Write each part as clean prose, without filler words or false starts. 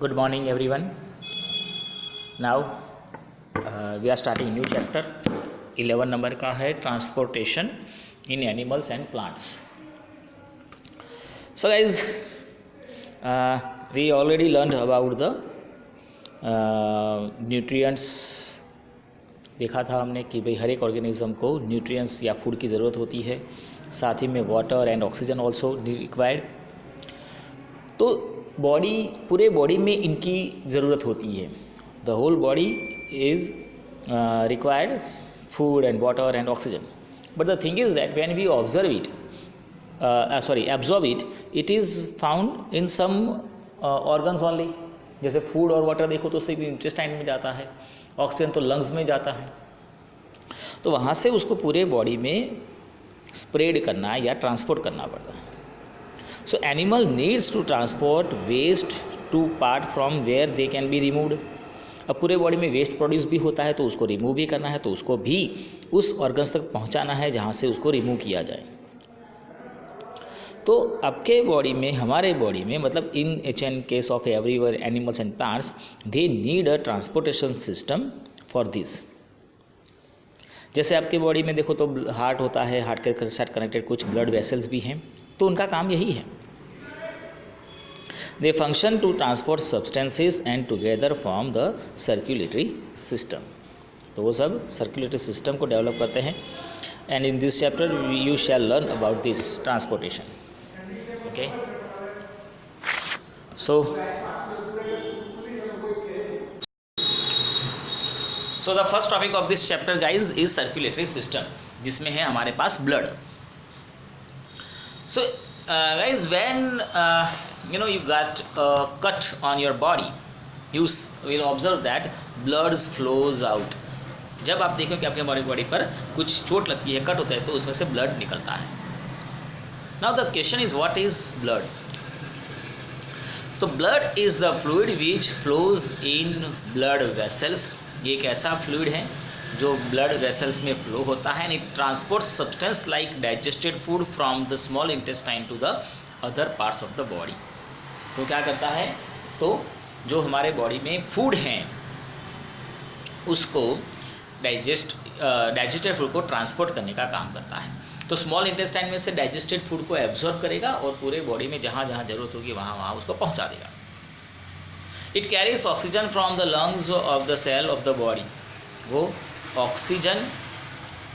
Good morning, everyone. Now we are starting new chapter. 11 number का है transportation in animals and plants. So guys, we already learned about the nutrients. देखा था हमने कि भाई हर एक ऑर्गेनिज्म को न्यूट्रिएंट्स या फूड की ज़रूरत होती है, साथ ही में water and oxygen also required. तो बॉडी, पूरे बॉडी में इनकी ज़रूरत होती है. The whole body is required food and water and oxygen. But the thing is that when we observe it absorb it, it is found in some organs only. जैसे food और water देखो तो सिर्फ इंटेस्टाइन में जाता है, oxygen तो lungs में जाता है. तो वहाँ से उसको पूरे बॉडी में स्प्रेड करना या ट्रांसपोर्ट करना पड़ता है. So animal needs to transport waste to part from where they can be removed. अब पूरे बॉडी में वेस्ट प्रोड्यूस भी होता है तो उसको रिमूव भी करना है, तो उसको भी उस ऑर्गन्स तक पहुंचाना है जहां से उसको रिमूव किया जाए. तो आपके बॉडी में, हमारे बॉडी में, मतलब in case of everywhere animals and plants, they need a transportation system for this. जैसे आपके बॉडी में देखो तो हार्ट होता है, हार्ट के साथ कनेक्टेड कुछ ब्लड वेसल्स भी हैं, तो उनका काम यही है. They function to transport substances and together form the circulatory system. तो वो सब सर्कुलेटरी सिस्टम को डेवलप करते हैं. And in this chapter you shall learn about this transportation. Okay, so the first topic of this chapter guys is circulatory system, जिसमें है हमारे पास blood. So guys, when you got a cut on your body, you will observe that blood flows out. जब आप देखो कि आपके body पर कुछ चोट लगती है, कट होता है, तो उसमें से ब्लड निकलता है. Now the question is what is blood. तो blood is the fluid which flows in blood vessels. ये एक ऐसा फ्लूइड है जो ब्लड वेसल्स में फ्लो होता है. And it transport substance like digested food from the small intestine to the other parts of the body. तो क्या करता है, तो जो हमारे बॉडी में फूड हैं उसको डाइजेस्टेड फूड को ट्रांसपोर्ट करने का काम करता है. तो स्मॉल इंटेस्टाइन में से डाइजेस्टेड फूड को एब्जॉर्ब करेगा और पूरे बॉडी में जहाँ जहाँ जरूरत होगी वहाँ उसको पहुँचा देगा. It carries oxygen from the lungs of the cell of the body. वो ऑक्सीजन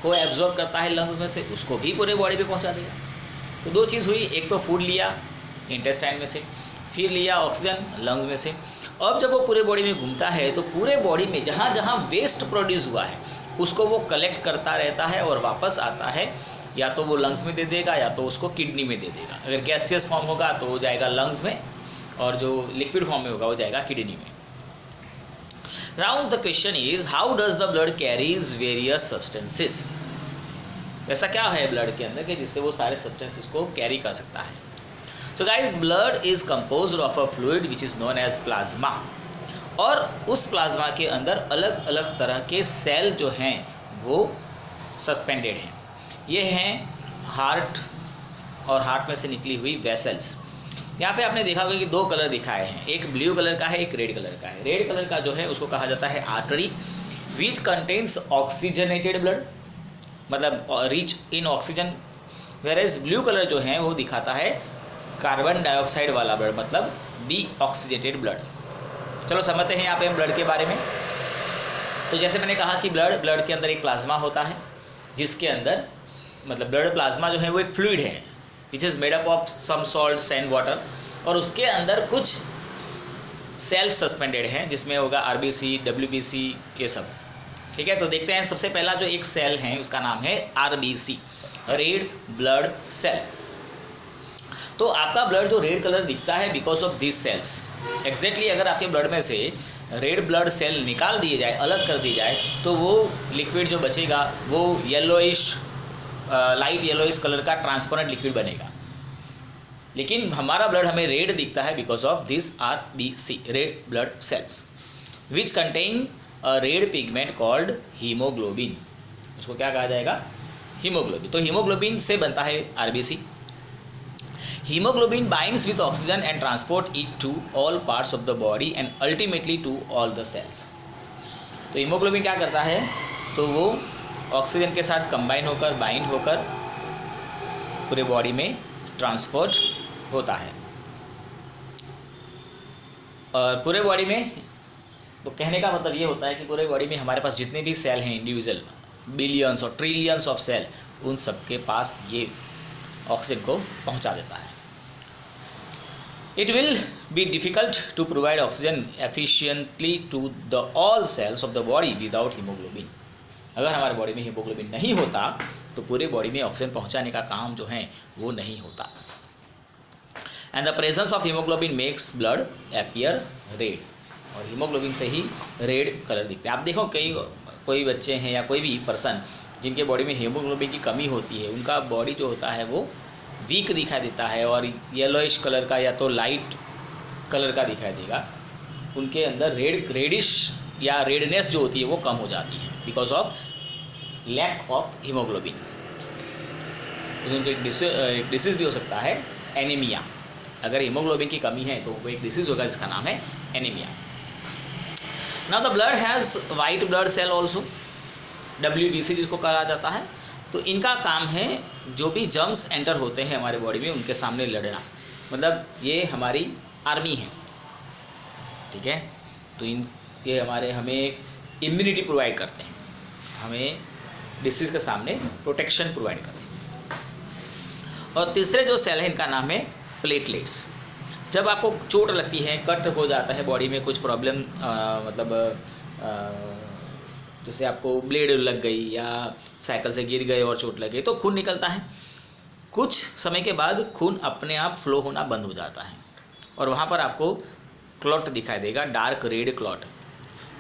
को एब्जॉर्ब करता है लंग्स में से, उसको भी पूरे बॉडी पे पहुंचा देगा. तो दो चीज़ हुई, एक तो फूड लिया इंटेस्टाइन में से, फिर लिया ऑक्सीजन लंग्स में से. अब जब वो पूरे बॉडी में घूमता है तो पूरे बॉडी में जहाँ जहाँ वेस्ट प्रोड्यूस हुआ है उसको वो कलेक्ट करता रहता है और वापस आता है. या तो वो लंग्स में दे देगा या तो उसको किडनी में दे देगा. अगर गैसियस फॉर्म होगा तो वो जाएगा लंग्स में, और जो लिक्विड फॉर्म में होगा वो जाएगा किडनी में. Now the question is, how does the blood carries various substances? ऐसा क्या है ब्लड के अंदर कि जिससे वो सारे सब्सटेंसेस को कैरी कर सकता है. So guys, blood is composed of a fluid which is known as plasma. और उस प्लाज्मा के अंदर अलग अलग तरह के सेल जो हैं वो सस्पेंडेड हैं. ये हैं हार्ट, और हार्ट में से निकली हुई वेसल्स. यहाँ पे आपने देखा होगा कि दो कलर दिखाए हैं, एक ब्लू कलर का है, एक रेड कलर का है. रेड कलर का जो है उसको कहा जाता है artery, which contains oxygenated blood, मतलब rich in oxygen. Whereas blue colour जो है वो दिखाता है कार्बन डाइऑक्साइड वाला ब्लड, मतलब डीऑक्सीजेटेड ब्लड. चलो समझते हैं यहाँ पे ब्लड के बारे में. तो जैसे मैंने कहा कि ब्लड के अंदर एक प्लाज्मा होता है, जिसके अंदर, मतलब ब्लड प्लाज्मा जो है वो एक फ्लूइड है which is made up of some salts and water, और उसके अंदर कुछ सेल्स सस्पेंडेड हैं जिसमें होगा आरबीसी, डब्ल्यूबीसी, ये सब. ठीक है, तो देखते हैं. सबसे पहला जो एक सेल है उसका नाम है आरबीसी, रेड ब्लड सेल. तो आपका ब्लड जो रेड कलर दिखता है because of this cells. Exactly अगर आपके ब्लड में से रेड ब्लड सेल निकाल दिए जाए, अलग कर दी जाए, तो वो लिक्विड जो बचेगा वो येलोइश, लाइट येलोइश कलर का ट्रांसपेरेंट लिक्विड बनेगा. लेकिन हमारा ब्लड हमें रेड दिखता है because of this RBC, red blood cells, which contain a red pigment called haemoglobin. उसको क्या कहा जाएगा, हीमोग्लोबिन. तो हीमोग्लोबिन से बनता है RBC. Haemoglobin binds with oxygen and transport it to all parts of the body and ultimately to all the cells. तो haemoglobin क्या करता है, तो वो ऑक्सीजन के साथ कंबाइन होकर, बाइंड होकर पूरे बॉडी में ट्रांसपोर्ट होता है। और पूरे बॉडी में, तो कहने का मतलब ये होता है कि पूरे बॉडी में हमारे पास जितने भी सेल हैं इंडिविजुअल, बिलियंस और ट्रिलियंस ऑफ सेल, उन सबके पास ये ऑक्सीजन को पहुंचा देता है। It will be difficult to provide oxygen efficiently to the all cells of the body without haemoglobin. अगर हमारे बॉडी में हीमोग्लोबिन नहीं होता तो पूरे बॉडी में ऑक्सीजन पहुंचाने का काम जो है वो नहीं होता। And the presence of haemoglobin makes blood appear red, और हीमोग्लोबिन से ही रेड कलर दिखते हैं। आप देखो कोई बच्चे हैं या कोई भी पर्सन जिनके बॉडी में हीमोग्लोबिन की कमी होती है, उनका बॉडी जो होता है वो वीक दिखाई देता है और येलोइश कलर का या तो लाइट कलर का दिखाई देगा। उनके अंदर रेडिश या रेडनेस जो होती है वो कम हो जाती है because of lack of haemoglobin. उनको एक डिसीज़ भी हो सकता है एनीमिया। अगर हीमोग्लोबिन की कमी है तो वो एक डिसीज़ होगा जिसका नाम है anaemia. Now the blood has white blood cell also, WBC जिसको कहा जाता है। तो इनका काम है जो भी जर्म्स एंटर होते हैं हमारे बॉडी में उनके सामने लड़ना, मतलब ये हमारी आर्मी है, ठीक है। तो ये हमें इम्यूनिटी प्रोवाइड करते हैं, हमें डिसीज़ के सामने प्रोटेक्शन प्रोवाइड करते हैं। और तीसरे जो सेल है इनका नाम है प्लेटलेट्स। जब आपको चोट लगती है, कट हो जाता है बॉडी में, कुछ प्रॉब्लम जैसे आपको ब्लेड लग गई या साइकिल से गिर गए और चोट लग गई, तो खून निकलता है। कुछ समय के बाद खून अपने आप फ्लो होना बंद हो जाता है और वहाँ पर आपको क्लॉट दिखाई देगा, डार्क रेड क्लॉट।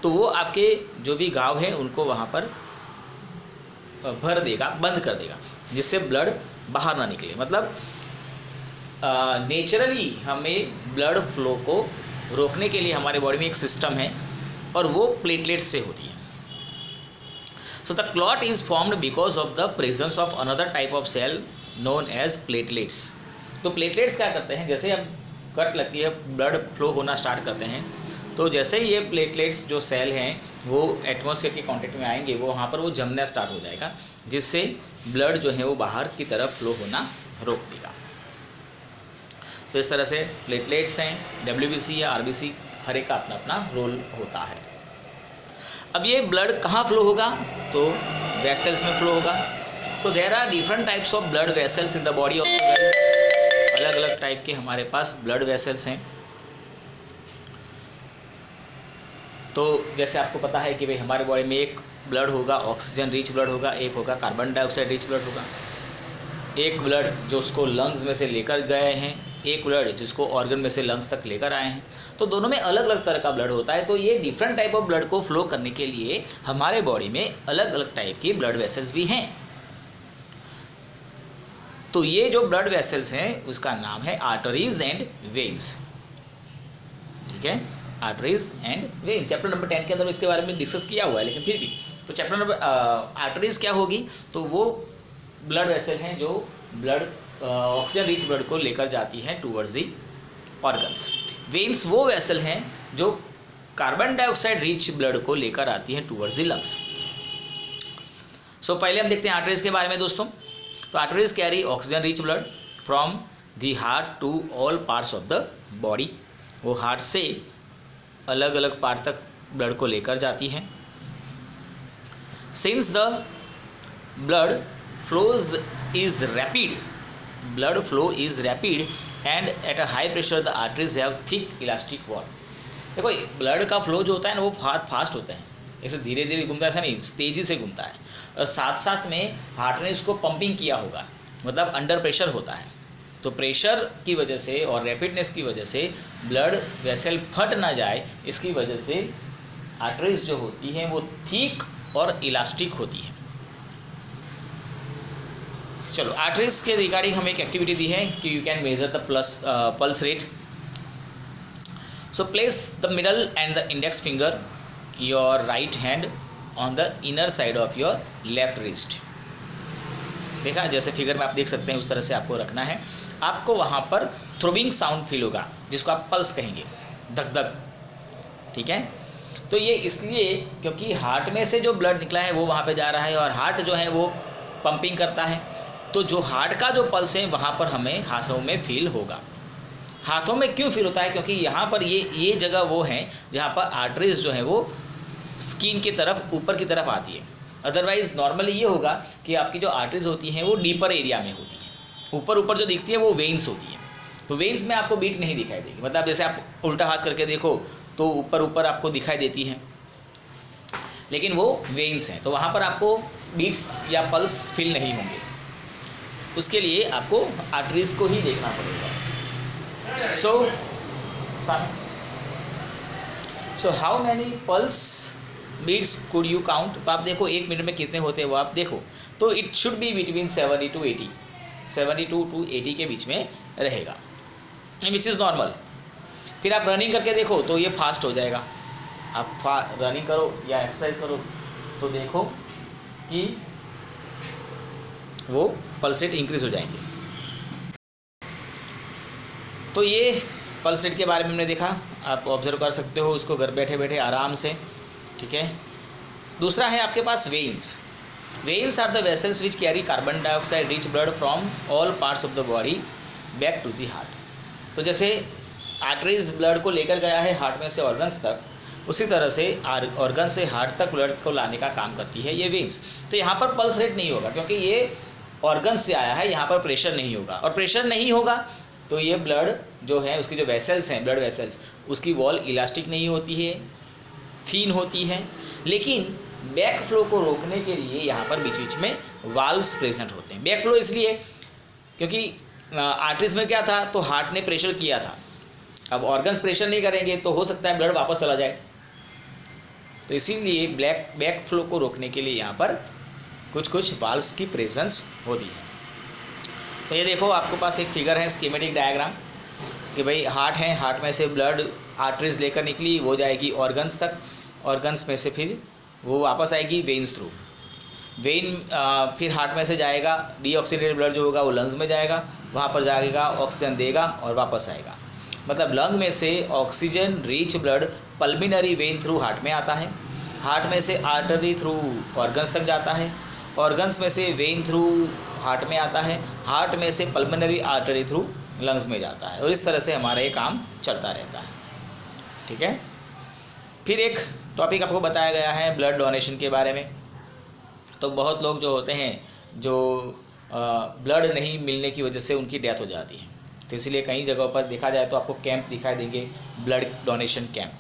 तो वो आपके जो भी घाव हैं उनको वहाँ पर भर देगा, बंद कर देगा, जिससे ब्लड बाहर ना निकले। मतलब नेचुरली हमें ब्लड फ्लो को रोकने के लिए हमारे बॉडी में एक सिस्टम है और वो प्लेटलेट्स से होती है। So the clot is formed because of the presence of another type of cell known as platelets. तो प्लेटलेट्स क्या करते हैं, जैसे अब कट लगती है, ब्लड फ्लो होना स्टार्ट करते हैं, तो जैसे ही ये प्लेटलेट्स जो सेल हैं वो एटमॉस्फेयर के कांटेक्ट में आएंगे, वो वहाँ पर वो जमना स्टार्ट हो जाएगा, जिससे ब्लड जो है वो बाहर की तरफ फ्लो होना रोक देगा। तो इस तरह से प्लेटलेट्स हैं, WBC या RBC, हर एक का अपना अपना रोल होता है। अब ये ब्लड कहाँ फ्लो होगा, तो वेसल्स में फ्लो होगा। So there are different types of blood vessels in the body of guys. अलग अलग टाइप के हमारे पास ब्लड वेसल्स हैं। तो जैसे आपको पता है कि भाई हमारे बॉडी में एक ब्लड होगा ऑक्सीजन रिच ब्लड होगा, एक होगा कार्बन डाइऑक्साइड रिच ब्लड होगा, एक ब्लड जो उसको लंग्स में से लेकर गए हैं, एक ब्लड जिसको ऑर्गन में से लंग्स तक लेकर आए हैं। तो दोनों में अलग अलग तरह का ब्लड होता है। तो ये डिफरेंट टाइप ऑफ ब्लड को फ्लो करने के लिए हमारे बॉडी में अलग अलग टाइप की ब्लड वेसल्स भी हैं। तो ये जो ब्लड वेसल्स हैं उसका नाम है आर्टरीज एंड वेन्स, ठीक है, arteries and veins. Chapter number 10 के अंदर इसके बारे में डिस्कस किया हुआ है, लेकिन फिर भी तो चैप्टर नंबर आर्टरीज क्या होगी, तो वो ब्लड वेसल हैं जो ब्लड ऑक्सीजन रिच ब्लड को लेकर जाती हैं टूवर्ड्स दी ऑर्गन्स। वेन्स वो वेसल हैं जो कार्बन डाइऑक्साइड रिच ब्लड को लेकर आती हैं टूवर्ड्स दी लंग्स। सो पहले हम देखते हैं आर्टरीज के बारे में दोस्तों। तो arteries carry oxygen rich blood from the heart to all parts of the body. वो हार्ट से अलग अलग पार्ट तक ब्लड को लेकर जाती हैं। Since the blood flows is rapid, blood flow is rapid and at a high pressure the arteries have thick elastic wall। देखो ब्लड का फ्लो जो होता है ना वो बहुत फास्ट होता है, ऐसे धीरे धीरे घूमता है, ऐसा नहीं, तेज़ी से घूमता है। और साथ साथ में हार्ट ने इसको पंपिंग किया होगा, मतलब अंडर प्रेशर होता है। तो प्रेशर की वजह से और रैपिडनेस की वजह से ब्लड वेसल फट ना जाए, इसकी वजह से आर्टरीज जो होती हैं वो थिक और इलास्टिक होती है। चलो आर्टरीज के रिगार्डिंग हमें एक एक्टिविटी दी है कि you can measure the pulse rate. So place the middle and the index finger your right hand on the inner side of your left wrist. देखा, जैसे फिगर में आप देख सकते हैं उस तरह से आपको रखना है। आपको वहाँ पर थ्रोबिंग साउंड फील होगा, जिसको आप पल्स कहेंगे, धक धक। ठीक है, तो ये इसलिए क्योंकि हार्ट में से जो ब्लड निकला है वो वहाँ पे जा रहा है और हार्ट जो है वो पंपिंग करता है, तो जो हार्ट का जो पल्स है वहाँ पर हमें हाथों में फील होगा। हाथों में क्यों फील होता है? क्योंकि यहाँ पर ये जगह वो है जहाँ पर आर्टरीज जो है वो स्किन की तरफ ऊपर की तरफ आती है। अदरवाइज नॉर्मली ये होगा कि आपकी जो आर्टरीज होती हैं वो डीपर एरिया में होती है, ऊपर ऊपर जो दिखती है वो वेन्स होती है। तो वेन्स में आपको बीट नहीं दिखाई देगी, मतलब जैसे आप उल्टा हाथ करके देखो तो ऊपर ऊपर आपको दिखाई देती है, लेकिन वो वेन्स हैं, तो वहाँ पर आपको बीट्स या पल्स फील नहीं होंगे। उसके लिए आपको आर्टरीज को ही देखना पड़ेगा। So how many pulse beats could you count? तो आप देखो 1 मिनट में कितने होते हैं वो आप देखो, तो it should be between 70 to 80, 72 to 80 के बीच में रहेगा, विच इज़ नॉर्मल। फिर आप रनिंग करके देखो तो ये फास्ट हो जाएगा। आप रनिंग करो या एक्सरसाइज करो तो देखो कि वो पल्स रेट इंक्रीज हो जाएंगे। तो ये पल्स रेट के बारे में हमने देखा, आप ऑब्जर्व कर सकते हो उसको घर बैठे बैठे आराम से। ठीक है, दूसरा है आपके पास veins. Veins are the vessels which carry carbon dioxide rich blood from all parts of the body back to the heart. तो जैसे आर्टरीज ब्लड को लेकर गया है हार्ट में से ऑर्गन्स तक, उसी तरह से ऑर्गन से हार्ट तक ब्लड को लाने का काम करती है ये वेन्स। तो यहाँ पर पल्स रेट नहीं होगा क्योंकि ये ऑर्गन से आया है, यहाँ पर प्रेशर नहीं होगा, और प्रेशर नहीं होगा तो ये ब्लड जो है उसकी जो वेसल्स हैं, ब्लड वेसल्स, उसकी वॉल इलास्टिक नहीं होती है, थीन होती है। लेकिन बैक फ्लो को रोकने के लिए यहाँ पर बीच बीच में वाल्व्स प्रेजेंट होते हैं। बैक फ्लो इसलिए क्योंकि आर्टरीज में क्या था, तो हार्ट ने प्रेशर किया था, अब ऑर्गन्स प्रेशर नहीं करेंगे तो हो सकता है ब्लड वापस चला जाए, तो इसीलिए बैक फ्लो को रोकने के लिए यहाँ पर कुछ वाल्व्स की प्रेजेंस होती है। तो ये देखो आपके पास एक फिगर है, स्कीमेटिक डायग्राम, कि भाई हार्ट है, हार्ट में से ब्लड आर्टरीज लेकर निकली, वो जाएगी ऑर्गन्स तक, ऑर्गन्स में से फिर वो वापस आएगी वेन्स थ्रू, वेन फिर हार्ट में से जाएगा, डीऑक्सीनेटेड ब्लड जो होगा वो लंग्स में जाएगा, वहाँ पर जाएगा, ऑक्सीजन देगा और वापस आएगा। मतलब लंग में से oxygen rich blood pulmonary vein through heart में आता है, हार्ट में से आर्टरी थ्रू ऑर्गन्स तक जाता है, ऑर्गन्स में से वेन थ्रू हार्ट में आता है, हार्ट में से पल्मिनरी आर्टरी थ्रू लंग्स में जाता है, और इस तरह से हमारा ये काम चलता रहता है। ठीक है, फिर एक टॉपिक आपको बताया गया है ब्लड डोनेशन के बारे में। तो बहुत लोग जो होते हैं जो ब्लड नहीं मिलने की वजह से उनकी डेथ हो जाती है, तो इसलिए कई जगहों पर देखा जाए तो आपको कैंप दिखाई देंगे, ब्लड डोनेशन कैंप।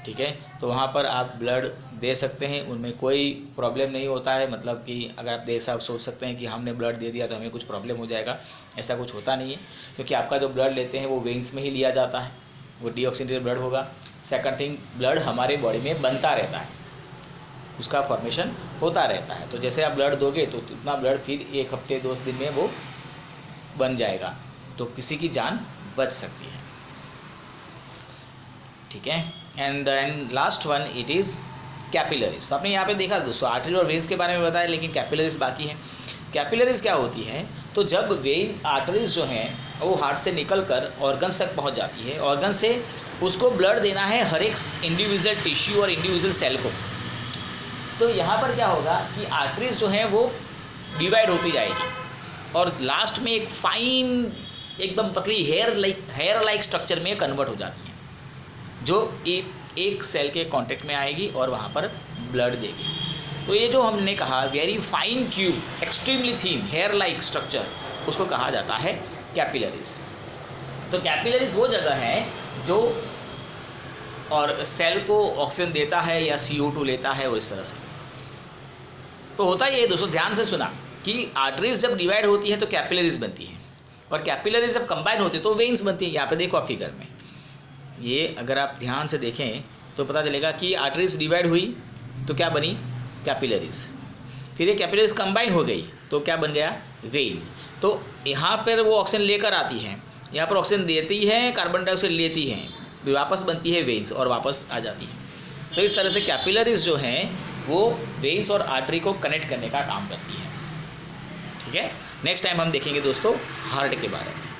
ठीक है, तो वहाँ पर आप ब्लड दे सकते हैं, उनमें कोई प्रॉब्लम नहीं होता है, मतलब कि अगर आप आप सोच सकते हैं कि हमने ब्लड दे दिया तो हमें कुछ प्रॉब्लम हो जाएगा, ऐसा कुछ होता नहीं है, क्योंकि आपका जो ब्लड लेते हैं वो वेन्स में ही लिया जाता है, वो डीऑक्सीनेटेड ब्लड होगा। सेकंड थिंग, ब्लड हमारे बॉडी में बनता रहता है, उसका फॉर्मेशन होता रहता है, तो जैसे आप ब्लड दोगे तो उतना ब्लड फिर 1 हफ्ते 2 दिन में वो बन जाएगा, तो किसी की जान बच सकती है। ठीक है, and then last one it is capillaries. तो आपने यहाँ पे देखा दोस्तों, आर्टरी और वेन्स के बारे में बताया, लेकिन कैपिलरीज बाकी है। कैपिलरीज क्या होती है, तो जब वेन आर्टरीज जो हैं वो हार्ट से निकल कर ऑर्गन्स तक पहुँच जाती है, ऑर्गन से उसको ब्लड देना है हर एक इंडिविजुअल टिश्यू और इंडिविजुअल सेल को। तो यहाँ पर क्या होगा कि आर्टरीज जो हैं वो डिवाइड होती जाएगी और लास्ट में एक फाइन एकदम पतली हेयर लाइक स्ट्रक्चर में कन्वर्ट हो जाती है, जो एक सेल के कांटेक्ट में आएगी और वहाँ पर ब्लड देगी। तो ये जो हमने कहा वेरी फाइन ट्यूब, एक्सट्रीमली थीन हेयर लाइक स्ट्रक्चर, उसको कहा जाता है कैपिलरीज। तो कैपिलरीज वो जगह है जो और सेल को ऑक्सीजन देता है या CO2 लेता है, और इस तरह से। तो होता ये दोस्तों, ध्यान से सुना कि आर्टरीज जब डिवाइड होती है तो कैपिलरीज बनती है, और कैपिलरीज जब कंबाइन होती है तो वेन्स बनती है। यहाँ पे देखो आप फिगर में, ये अगर आप ध्यान से देखें तो पता चलेगा कि आर्टरीज डिवाइड हुई तो क्या बनी, कैपिलरीज। फिर ये कैपिलरीज कंबाइन हो गई तो क्या बन गया, वेन। तो यहाँ पर वो ऑक्सीजन लेकर आती है, यहाँ पर ऑक्सीजन देती है, कार्बन डाइऑक्साइड लेती है, वापस बनती है वेन्स और वापस आ जाती है। तो इस तरह से कैपिलरीज जो हैं वो वेन्स और आर्टरी को कनेक्ट करने का काम करती है। ठीक है, नेक्स्ट टाइम हम देखेंगे दोस्तों हार्ट के बारे में।